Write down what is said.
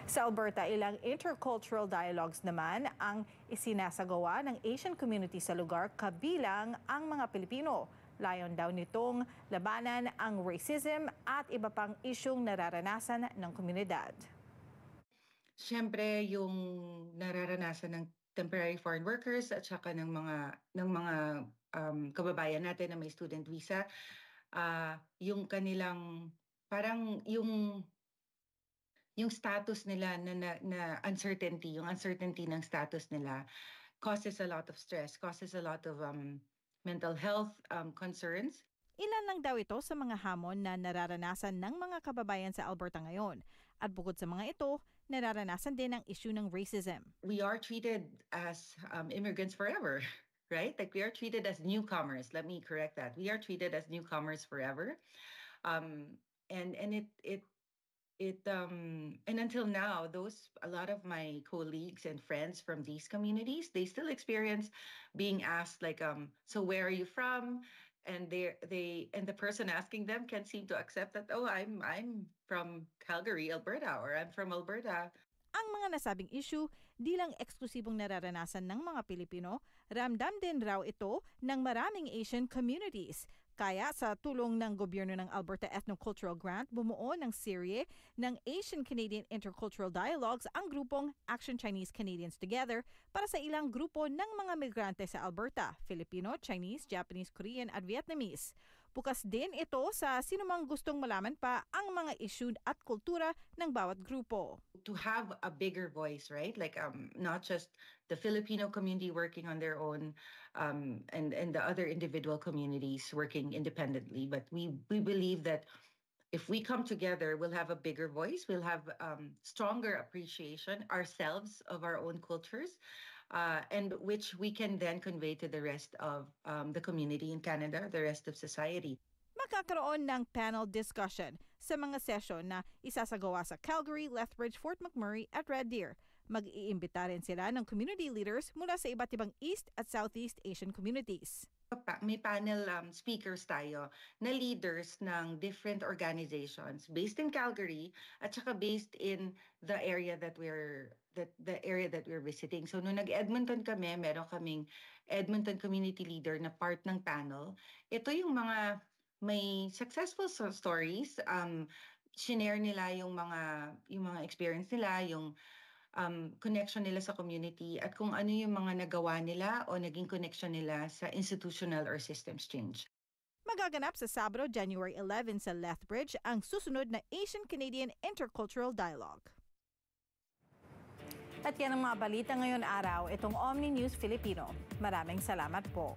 Sa Alberta, ilang intercultural dialogues naman ang isinasagawa ng Asian community sa lugar kabilang ang mga Pilipino. Layon daw nitong labanan ang racism at iba pang isyung nararanasan ng komunidad. Siyempre, yung nararanasan ng temporary foreign workers at saka ng mga kababayan natin na may student visa, yung kanilang parang yung status nila na uncertainty, yung uncertainty ng status nila causes a lot of stress, causes a lot of mental health concerns. Ilan lang daw ito sa mga hamon na nararanasan ng mga kababayan sa Alberta ngayon. At bukod sa mga ito, nararanasan din ang issue ng racism. We are treated as immigrants forever, right? Like we are treated as newcomers. Let me correct that. We are treated as newcomers forever. And until now, a lot of my colleagues and friends from these communities, they still experience being asked like, so where are you from? And the person asking them can't seem to accept that, oh, I'm from Calgary, Alberta, or I'm from Alberta. Ang mga nasabing issue, di lang eksklusibong nararanasan ng mga Pilipino, ramdam din raw ito ng maraming Asian communities. Kaya sa tulong ng gobyerno ng Alberta Ethnocultural Grant, bumuo ng serye ng Asian-Canadian Intercultural Dialogues ang grupong Action Chinese Canadians Together para sa ilang grupo ng mga migrante sa Alberta, Filipino, Chinese, Japanese, Korean at Vietnamese. Bukas din ito sa sinumang gustong malaman pa ang mga issue at kultura ng bawat grupo. To have a bigger voice, right? Like not just the Filipino community working on their own and the other individual communities working independently, but we believe that if we come together, we'll have a bigger voice, we'll have stronger appreciation ourselves of our own cultures, and which we can then convey to the rest of the community in Canada, the rest of society. Magkakaroon ng panel discussion sa mga session na isasagawa sa Calgary, Lethbridge, Fort McMurray at Red Deer. Mag-iimbita rin sila ng community leaders mula sa iba't ibang East at Southeast Asian communities. May panel speakers tayo na leaders ng different organizations based in Calgary at saka based in the area that we're visiting. So nung nag-Edmonton kami, meron kaming Edmonton community leader na part ng panel. Ito yung mga may successful stories, shinare nila yung mga experience nila, yung connection nila sa community at kung ano yung mga nagawa nila o naging connection nila sa institutional or systems change. Magaganap sa Sabado, January 11 sa Lethbridge ang susunod na Asian-Canadian Intercultural Dialogue. At yan ang mga balita ngayon araw, itong Omni News Filipino. Maraming salamat po.